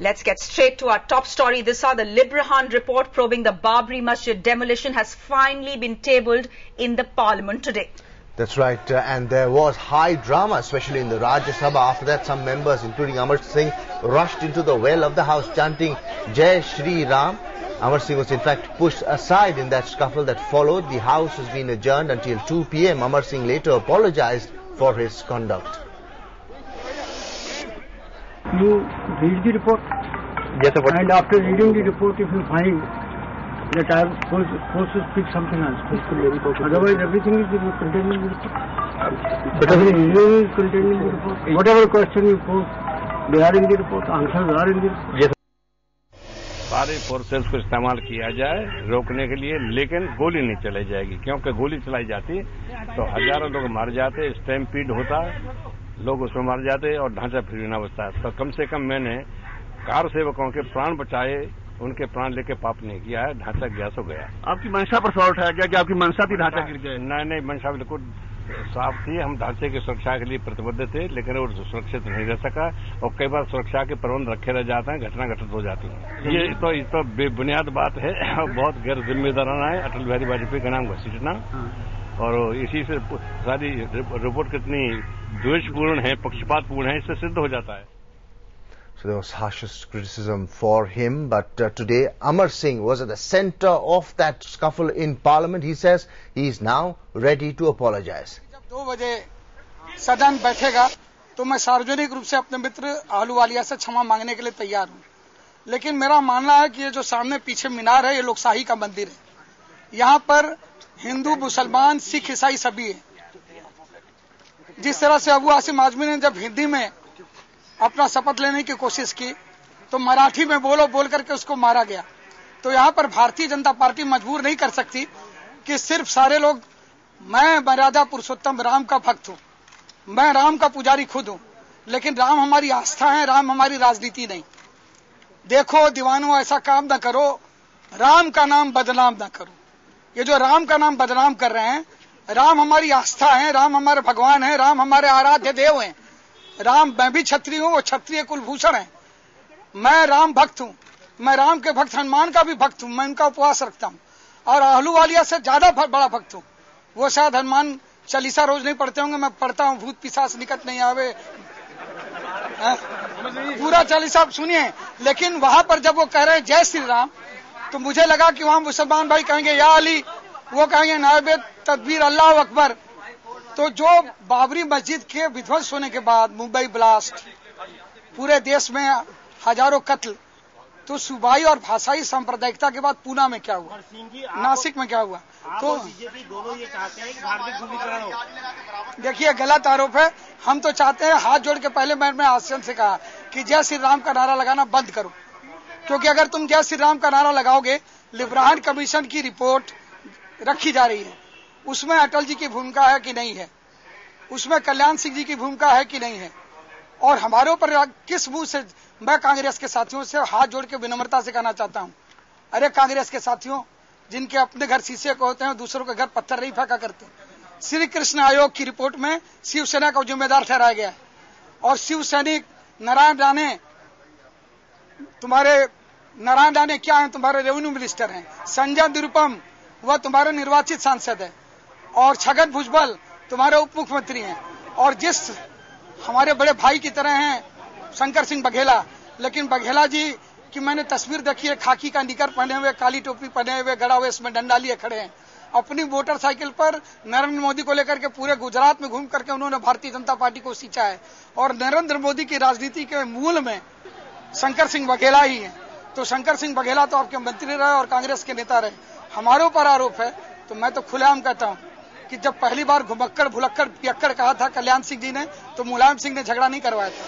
Let's get straight to our top story. This hour, the Librahn report probing the Babri Masjid demolition has finally been tabled in the Parliament today. That's right, and there was high drama, especially in the Rajya Sabha. After that, some members, including Amar Singh, rushed into the well of the House chanting Jai Shri Ram. Amar Singh was in fact pushed aside in that scuffle that followed. The House has been adjourned until 2 p.m. Amar Singh later apologized for his conduct. You read the report, yes, and after reading the report, if you find that I am supposed to speak something else, otherwise everything is contained in the report. But everything is contained in the report. Whatever question you pose, they are in the report, answers are in the report. Yes. सारे forces को इस्तेमाल किया जाए रोकने के लिए, लेकिन गोली नहीं चलाई जाएगी, क्योंकि गोली चलाई जाती तो हजारों लोग मर जाते, स्टैम्पीड होता, लोग उसमें मर जाते और ढांचा फिर ना बचता। तो कम से कम मैंने कार सेवकों के प्राण बचाए, उनके प्राण लेके पाप नहीं किया है, ढांचा गैस हो गया। आपकी मंशा पर सवाल उठाया गया कि आपकी मंशा थी ढांचा गिर जाए? नहीं, मंशा बिल्कुल साफ थी। हम ढांचे की सुरक्षा के लिए प्रतिबद्ध थे, लेकिन वो सुरक्षित नहीं रह सका और कई बार सुरक्षा के प्रबंध रखे रह जाते हैं, घटना घटित हो जाती है। ये तो बेबुनियाद बात है और बहुत गैर जिम्मेदाराना है अटल बिहारी वाजपेयी का नाम घसीटना, और इसी से सारी रिपोर्ट कितनी द्वेषपूर्ण है, पक्षपातपूर्ण है, इससे सिद्ध हो जाता है। So there was harshest criticism for him, but today Amar Singh was at the center of that scuffle in Parliament. He says he is now ready to apologize. जब 2 बजे सदन बैठेगा तो मैं सार्वजनिक रूप से अपने मित्र आहलूवालिया से क्षमा मांगने के लिए तैयार हूं, लेकिन मेरा मानना है कि ये जो सामने पीछे मीनार है, ये लोकशाही का मंदिर है। यहाँ पर हिंदू, मुसलमान, सिख, ईसाई सभी है। जिस तरह से अबू आसिम आजमी ने जब हिंदी में अपना शपथ लेने की कोशिश की तो मराठी में बोल करके उसको मारा गया। तो यहाँ पर भारतीय जनता पार्टी मजबूर नहीं कर सकती कि सिर्फ सारे लोग, मैं मर्यादा पुरुषोत्तम राम का भक्त हूं, मैं राम का पुजारी खुद हूं, लेकिन राम हमारी आस्था है, राम हमारी राजनीति नहीं। देखो दीवानों, ऐसा काम न करो, राम का नाम बदनाम न करो। ये जो राम का नाम बदनाम कर रहे हैं, राम हमारी आस्था है, राम हमारे भगवान है, राम हमारे आराध्य देव हैं। राम, मैं भी क्षत्रिय हूं, वो क्षत्रिय कुलभूषण है। मैं राम भक्त हूं, मैं राम के भक्त, हनुमान का भी भक्त हूं, मैं उनका उपवास रखता हूं, और आहलूवालिया से ज्यादा बड़ा भक्त हूं। वो शायद हनुमान चालीसा रोज नहीं पढ़ते होंगे, मैं पढ़ता हूं, भूत पिशाच निकट नहीं आवे, पूरा चालीसा आप सुनिए। लेकिन वहां पर जब वो कह रहे हैं जय श्री राम, तो मुझे लगा कि वहां मुसलमान भाई कहेंगे या अली, वो कहेंगे नायबे तदबीर अल्लाह अकबर। तो जो बाबरी मस्जिद के विध्वंस होने के बाद मुंबई ब्लास्ट, पूरे देश में हजारों कत्ल, तो सूबाई और भाषाई सांप्रदायिकता के बाद पूना में क्या हुआ, नासिक में क्या हुआ, तो बीजेपी दोनों ये चाहते हैं कि धार्मिक ध्रुवीकरण हो। देखिए गलत आरोप है। हम तो चाहते हैं, हाथ जोड़ के पहले मैंने आसिम से कहा कि जय श्री राम का नारा लगाना बंद करो, क्योंकि अगर तुम जय श्री राम का नारा लगाओगे, लिब्राहन कमीशन की रिपोर्ट रखी जा रही है, उसमें अटल जी की भूमिका है कि नहीं है, उसमें कल्याण सिंह जी की भूमिका है कि नहीं है, और हमारे ऊपर किस मुंह से। मैं कांग्रेस के साथियों से हाथ जोड़ के विनम्रता से कहना चाहता हूं, अरे कांग्रेस के साथियों, जिनके अपने घर शीशे को होते हैं, दूसरों के घर पत्थर नहीं फेंका करते। श्री कृष्ण आयोग की रिपोर्ट में शिवसेना को जिम्मेदार ठहराया गया है, और शिव सैनिक नारायण राणे, तुम्हारे नारायण राणे क्या है, तुम्हारे रेवेन्यू मिनिस्टर हैं, संजय निरुपम वह तुम्हारे निर्वाचित सांसद है, और छगन भुजबल तुम्हारे उप मुख्यमंत्री हैं, और जिस हमारे बड़े भाई की तरह हैं शंकर सिंह बघेला। लेकिन बघेला जी की मैंने तस्वीर देखी है, खाकी का निकर पहने हुए, काली टोपी पहने हुए, गड़ा हुए, इसमें डंडा लिए खड़े हैं। अपनी मोटरसाइकिल पर नरेंद्र मोदी को लेकर के पूरे गुजरात में घूम करके उन्होंने भारतीय जनता पार्टी को सींचा है, और नरेंद्र मोदी की राजनीति के मूल में शंकर सिंह बघेला ही है। तो शंकर सिंह बघेला तो आपके मंत्री रहे और कांग्रेस के नेता रहे। हमारे ऊपर आरोप है, तो मैं तो खुलेआम कहता हूं कि जब पहली बार घुमक्कड़ भुलक्कड़ पियक्कड़ कहा था कल्याण सिंह जी ने, तो मुलायम सिंह ने झगड़ा नहीं करवाया था।